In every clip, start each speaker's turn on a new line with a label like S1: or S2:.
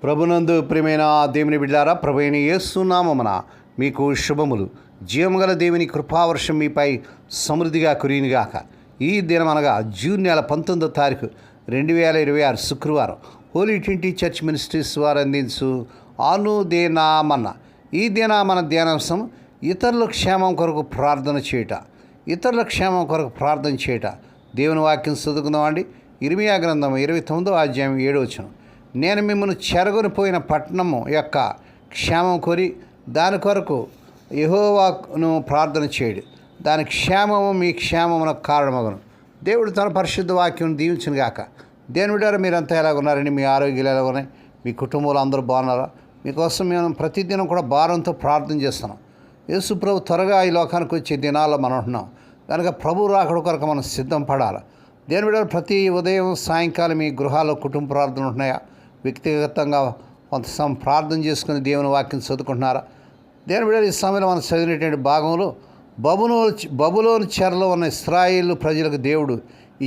S1: ప్రభునందు ప్రియమైన దేవుని బిడ్డారా, ప్రభువైన యేసు నామమున మీకు శుభములు. జీవముగల దేవుని కృపావర్షం మీపై సమృద్ధిగా కురియునుగాక. ఈ దినం అనగా జూన్ నెల 19వ తారీఖు 2026 శుక్రవారం హోలీ ట్రింటీ చర్చ్ మినిస్ట్రీస్ వారు అందించు అనుదినమన్న ఈ దిన మన ధ్యానాంశం ఇతరుల క్షేమం కొరకు ప్రార్థన చేయుట. ఇతరుల క్షేమం కొరకు ప్రార్థన చేయుట. దేవుని వాక్యం చదువుకుందామండి. ఇర్మియా గ్రంథం 29వ అధ్యాయం 7వ వచనం. నేను మిమ్మల్ని చెరగొని పోయిన పట్టణము యొక్క క్షేమం కోరి దాని కొరకు యెహోవాను ప్రార్థన చేయడు, దాని క్షేమము మీ క్షేమమునకు కారణమగును. దేవుడు తన పరిశుద్ధ వాక్యం దీవించును గాక. దేవుని బిడ్డలారా, మీరంతా ఎలాగ ఉన్నారండి? మీ ఆరోగ్యాలు ఎలా ఉన్నాయి? మీ కుటుంబంలో అందరూ బాగున్నారా? మీకోసం మేము ప్రతిదినం కూడా భారంతో ప్రార్థన చేస్తున్నాం. యేసు ప్రభు త్వరగా ఈ లోకానికి వచ్చే దినాల్లో మనం ఉంటున్నాం కనుక ప్రభు రాకడ కొరకు మనం సిద్ధం పడాలి. దేవుని బిడ్డలారా, ప్రతి ఉదయం సాయంకాలం మీ గృహాల్లో కుటుంబ ప్రార్థనలు ఉంటున్నాయా? వ్యక్తిగతంగా కొంత సమయం ప్రార్థన చేసుకుని దేవుని వాక్యం చదువుకుంటున్నారా? దేవుని బిడ్డలారా, ఈ సమయంలో మనం చదివినటువంటి భాగంలో బబులోను చెరలో ఉన్న ఇశ్రాయేలు ప్రజలకు దేవుడు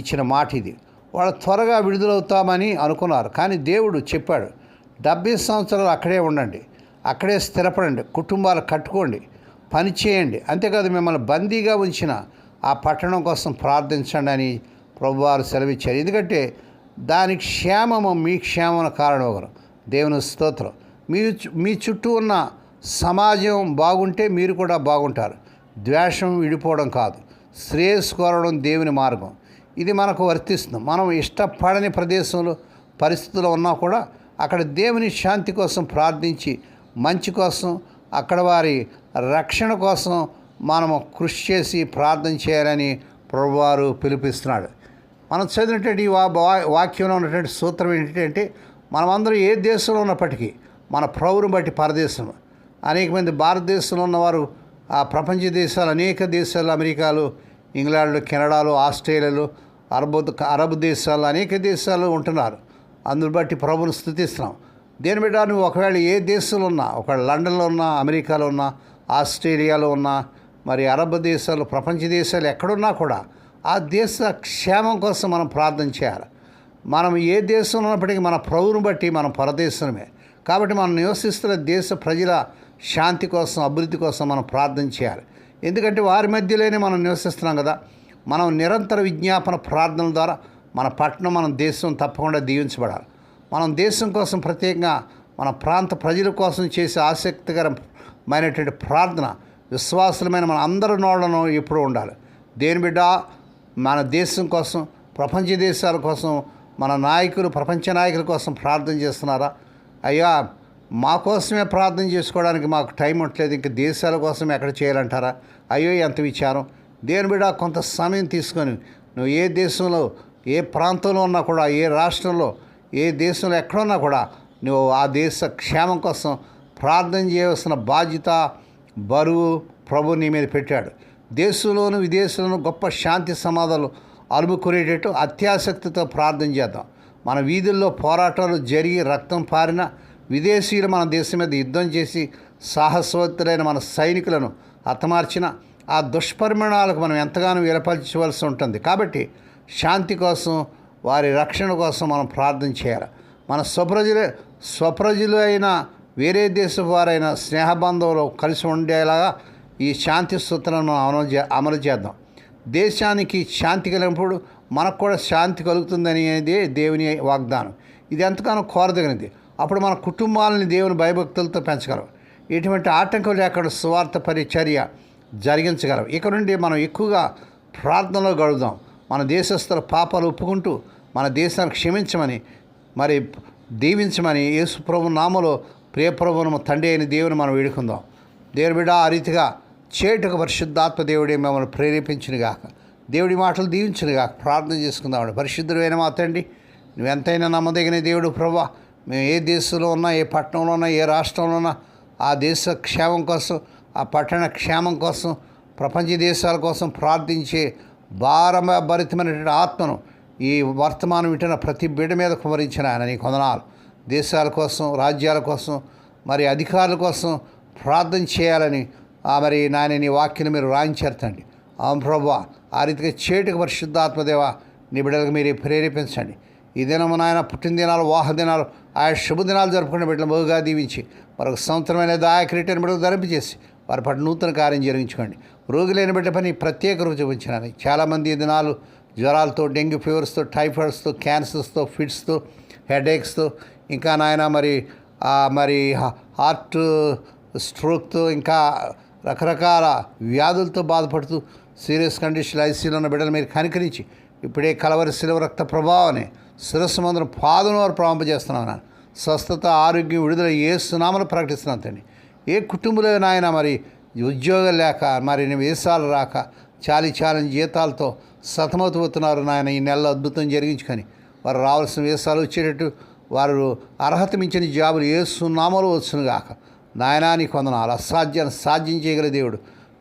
S1: ఇచ్చిన మాట ఇది. వాళ్ళు త్వరగా విడుదలవుతామని అనుకున్నారు, కానీ దేవుడు చెప్పాడు, 70 సంవత్సరాలు అక్కడే ఉండండి, అక్కడే స్థిరపడండి, కుటుంబాలు కట్టుకోండి, పని చేయండి, అంతేకాదు మిమ్మల్ని బందీగా ఉంచిన ఆ పట్టణం కోసం ప్రార్థించండి అని ప్రభువారు సెలవిచ్చారు. ఎందుకంటే దాని క్షేమము మీ క్షేమం కారణమగును. దేవుని స్తోత్రం. మీ చుట్టూ ఉన్న సమాజం బాగుంటే మీరు కూడా బాగుంటారు. ద్వేషం విడిపోవడం కాదు, శ్రేయస్సు కోరడం దేవుని మార్గం. ఇది మనకు వర్తిస్తుంది. మనం ఇష్టపడని ప్రదేశంలో పరిస్థితుల్లో ఉన్నా కూడా అక్కడ దేవుని శాంతి కోసం ప్రార్థించి మంచి కోసం, అక్కడ వారి రక్షణ కోసం మనము కృషి చేసి ప్రార్థన చేయాలని ప్రభువారు పిలుపిస్తున్నాడు. మనం చదివినటువంటి ఈ వాక్యంలో ఉన్నటువంటి సూత్రం ఏంటంటే, మనమందరం ఏ దేశంలో ఉన్నప్పటికీ మన ప్రభువుని బట్టి పరదేశం. అనేక మంది భారతదేశంలో ఉన్నవారు ఆ ప్రపంచ దేశాలు, అనేక దేశాలు, అమెరికాలు, ఇంగ్లాండ్, కెనడాలు, ఆస్ట్రేలియాలు, అరబ్ దేశాలు, అనేక దేశాలు ఉంటున్నారు. అందుని బట్టి ప్రభువును స్తుతిస్తున్నాం. దేని బిడ్డ, నువ్వు ఒకవేళ ఏ దేశంలో ఉన్నా, ఒకవేళ లండన్లో ఉన్నా, అమెరికాలో ఉన్నా, ఆస్ట్రేలియాలో ఉన్నా, మరి అరబ్ దేశాలు, ప్రపంచ దేశాలు ఎక్కడున్నా కూడా ఆ దేశ క్షేమం కోసం మనం ప్రార్థన చేయాలి. మనం ఏ దేశంలో ఉన్నప్పటికీ మన ప్రభువును బట్టి మనం పరదేశమే. కాబట్టి మనం నివసిస్తున్న దేశ ప్రజల శాంతి కోసం, అభివృద్ధి కోసం మనం ప్రార్థన చేయాలి. ఎందుకంటే వారి మధ్యలోనే మనం నివసిస్తున్నాం కదా. మనం నిరంతర విజ్ఞాపన ప్రార్థనల ద్వారా మన పట్టణం, మన దేశం తప్పకుండా దీవించబడాలి. మనం దేశం కోసం, ప్రత్యేకంగా మన ప్రాంత ప్రజల కోసం చేసే ఆసక్తికరమైనటువంటి ప్రార్థన విశ్వాసులమైన మన అందరి నోళ్లను ఎప్పుడూ ఉండాలి. దేని బిడ్డ, మన దేశం కోసం, ప్రపంచ దేశాల కోసం మన నాయకులు, ప్రపంచ నాయకుల కోసం ప్రార్థన చేస్తున్నారా? అయ్యా, మా కోసమే ప్రార్థన చేసుకోవడానికి మాకు టైం ఉండట్లేదు, ఇంక దేశాల కోసం ఎక్కడ చేయాలంటారా? అయ్యో, ఎంత విచారం. దేని బిడ్డ, కొంత సమయం తీసుకొని నువ్వు ఏ దేశంలో, ఏ ప్రాంతంలో ఉన్నా కూడా, ఏ రాష్ట్రంలో, ఏ దేశంలో ఎక్కడున్నా కూడా నువ్వు ఆ దేశ క్షేమం కోసం ప్రార్థన చేయవలసిన బాధ్యత, బరువు ప్రభు నీ మీద పెట్టాడు. దేశంలోను విదేశంలోను గొప్ప శాంతి సమాధానాలు అలుముకునేటట్టు అత్యాసక్తితో ప్రార్థన చేద్దాం. మన వీధుల్లో పోరాటాలు జరిగి రక్తం పారిన విదేశీయులు మన దేశం మీద యుద్ధం చేసి సాహసవంతులైన మన సైనికులను హతమార్చిన ఆ దుష్పరిమాణాలకు మనం ఎంతగానో విలపరచవలసి ఉంటుంది. కాబట్టి శాంతి కోసం, వారి రక్షణ కోసం మనం ప్రార్థన చేయాలి. మన స్వప్రజలు అయిన వేరే దేశపు వారైన స్నేహబంధంలో కలిసి ఉండేలాగా ఈ శాంతి సూత్రాలను అమలు చేద్దాం. దేశానికి శాంతి కలిగినప్పుడు మనకు కూడా శాంతి కలుగుతుందనేది దేవుని వాగ్దానం. ఇది ఎంతగానో కోరదగినది. అప్పుడు మన కుటుంబాలని దేవుని భయభక్తులతో పెంచగలం. ఎటువంటి ఆటంకం లేకుండా సువార్త పరిచర్య జరిగించగలం. ఇక నుండి మనం ఎక్కువగా ప్రార్థనలో గడుపుదాం. మన దేశస్తుల పాపాలు ఒప్పుకుంటూ మన దేశాన్ని క్షమించమని, మరి దీవించమని యేసు ప్రభు నామములో ప్రియప్రభును తండ్రి అయిన దేవుని మనం వేడుకుందాం. దేవుని బిడ్డ, ఆ రీతిగా చేటుకు పరిశుద్ధాత్మ దేవుడే మిమ్మల్ని ప్రేరేపించునుగాక. దేవుడి మాటలు దీవించునుగాక. ప్రార్థన చేసుకుందామండి. పరిశుద్ధుడైన మా తండ్రి, నువ్వెంతైనా నమ్మదగిన దేవుడు ప్రభా. మేము ఏ దేశంలో ఉన్నా, ఏ పట్టణంలో ఉన్నా, ఏ రాష్ట్రంలో ఉన్నా ఆ దేశ క్షేమం కోసం, ఆ పట్టణ క్షేమం కోసం, ప్రపంచ దేశాల కోసం ప్రార్థించే భారభరితమైనటువంటి ఆత్మను ఈ వర్తమానం వింటున్న ప్రతి బిడ్డ మీద కుమరించిన ఆయన నీకు వందనాలు. దేశాల కోసం, రాజ్యాల కోసం, మరి అధికారుల కోసం ప్రార్థన చేయాలని మరి నాయన నీ వాక్యను మీరు రాయించేర్తండి. అవును ప్రభువా, ఆ రీతిగా చేటుకు పరిశుద్ధాత్మదేవ నీ బిడ్డలకు మీరు ప్రేరేపించండి. ఈ దినము నాయన పుట్టినదినాలు, వాహ దినాలు, ఆయా శుభదినాలు జరుపుకునే బిడ్డలు బహుగా దీవించి మరొక సంవత్సరమైన దాయకరీటని బిడ్డకు ధరింపజేసి వారి పట్ల నూతన కార్యం జరిగించుకోండి. రోగులైన బిడ్డ పని ప్రత్యేక రోజు చూపించినారు. చాలామంది ఈ దినాలు జ్వరాలతో, డెంగ్యూ ఫీవర్స్తో, టైఫాయిడ్స్తో, క్యాన్సర్స్తో, ఫిట్స్తో, హెడేక్స్తో, ఇంకా నాయన మరి హార్ట్ స్ట్రోక్తో, ఇంకా రకరకాల వ్యాధులతో బాధపడుతూ సీరియస్ కండిషన్ ఐసీలో ఉన్న బిడ్డలు మీరు కనికరించి ఇప్పుడే కలవరి శిలువ రక్త ప్రభావాన్ని శిరస్సు మందరం పాదం వారు ప్రారంభజేస్తున్నాను. స్వస్థత, ఆరోగ్యం, విడుదల యేసునామమున ప్రకటిస్తున్నాను తండ్రి. ఏ కుటుంబంలో నాయన మరి ఉద్యోగం లేక, మరి వేసాలు రాక, చాలని జీతాలతో సతమతమవుతున్నారు నాయన. ఈ నెలలో అద్భుతం జరిగించుకొని వారు రావాల్సిన వేసాలు వచ్చేటట్టు, వారు అర్హత మించిన జాబులు యేసునామములో వచ్చును గాక. నాయనా నీకు వందనాలు. అసాధ్యాన్ని సాధ్యం చేయగల దేవుడు.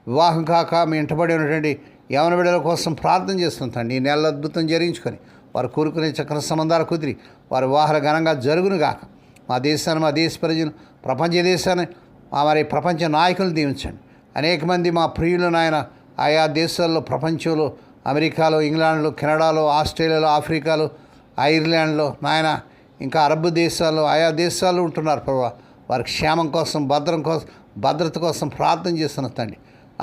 S1: వివాహం కాక మీ ఇంటబడి ఉన్నటువంటి యవన బిడ్డల కోసం ప్రార్థన చేస్తుంటండి. ఈ నెలలో అద్భుతం జరిగించుకొని వారు కోరుకునే చక్ర సంబంధాలు కుదిరి వారి వివాహాలు ఘనంగా జరుగును గాక. మా దేశాన్ని, మా దేశ ప్రజలు, ప్రపంచ దేశాన్ని, మరి ప్రపంచ నాయకులు దీవించండి. అనేక మంది మా ప్రియులు నాయన ఆయా దేశాల్లో, ప్రపంచంలో, అమెరికాలో, ఇంగ్లాండ్లో, కెనడాలో, ఆస్ట్రేలియాలో, ఆఫ్రికాలో, ఐర్లాండ్లో నాయన, ఇంకా అరబ్ దేశాల్లో, ఆయా దేశాల్లో ఉంటున్నారు ప్రభావ. వారి క్షేమం కోసం, భద్రత కోసం ప్రార్థన చేస్తున్న తండ్రి.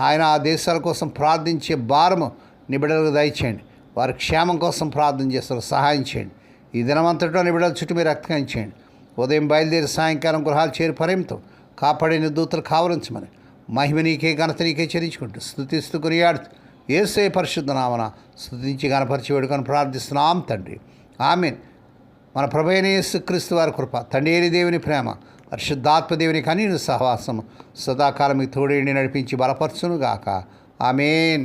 S1: ఆయన ఆ దేశాల కోసం ప్రార్థించే భారము నీ బిడ్డలకు దయచేయండి. వారి క్షేమం కోసం ప్రార్థన చేస్తారు, సహాయం చేయండి. ఈ దినమంతటా నీ బిడ్డల చుట్టూ మీరు రక్తం చేయండి. ఉదయం బయలుదేరి సాయంకాలం గృహాలు చేరి పర్యంతం కాపాడిన దూతలు కావరించమని మహిమ నీకే, ఘనత నీకే చెల్లించుకుంటూ స్తుతిస్తూ కొనియాడుతూ యేసే పరిశుద్ధ నామమున స్తుతించి గణపరిచి వేడుకొని ప్రార్థిస్తున్నాం తండ్రి. ఆమేన్. మన ప్రభువైన యేసుక్రీస్తు వారి కృప, తండ్రి దేవుని ప్రేమ, పరిశుద్ధాత్మ దేవుని కనీను సహవాసం సదాకాలం మీ తోడేండి నడిపించి బలపరచునుగాక. ఆమేన్.